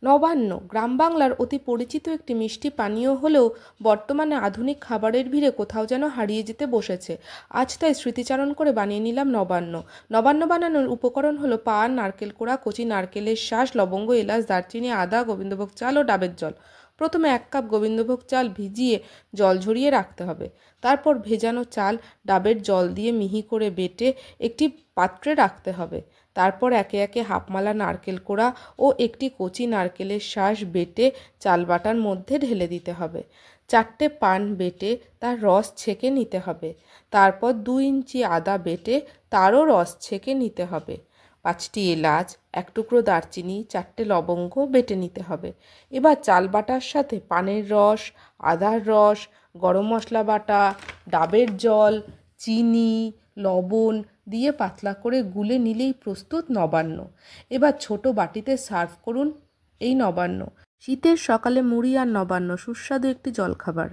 নবান্ন গ্রাম বাংলার অতি পরিচিত একটি মিষ্টি পানীয় হলেও বর্তমানে আধুনিক খাবারের ভিড়ে কোথাও যেন হারিয়ে যেতে বসেছে। আজ তাই স্মৃতিচারণ করে বানিয়ে নিলাম নবান্ন। নবান্ন বানানোর উপকরণ হলো পান, নারকেল কোড়া, কচি নারকেলের শাঁস, লবঙ্গ, এলাচ, দারচিনি, আদা, গোবিন্দভোগ চাল ও ডাবের জল। প্রথমে 1 কাপ গোবিন্দভোগ চাল ভিজিয়ে জল ঝরিয়ে রাখতে হবে। তারপর ভেজানো চাল ডাবের জল দিয়ে মিহি করে বেটে একটি পাত্রে রাখতে হবে। তারপর একে একে হাফমালা নারকেল কোড়া ও একটি কচি নারকেলের শাঁস বেটে চাল বাটার মধ্যে ঢেলে দিতে হবে। 4টে পান বেটে তার রস ছেঁকে নিতে হবে। তারপর 2 ইঞ্চি আদা বেটে তারও রস ছেঁকে নিতে হবে। 5টি এলাচ, 1 টুকরো দারচিনি, 4টে লবঙ্গ বেটে নিতে হবে। এবার চাল বাটার সাথে পানের রস, আদার রস, গরম মশলা বাটা, ডাবের জল, চিনি, লবণ দিয়ে পাতলা করে গুলে নিলেই প্রস্তুত নবান্ন। এবার ছোট বাটিতে সার্ভ করুন এই নবান্ন। শীতের সকালে মুড়ি আর নবান্ন সুস্বাদু একটি জলখাবার।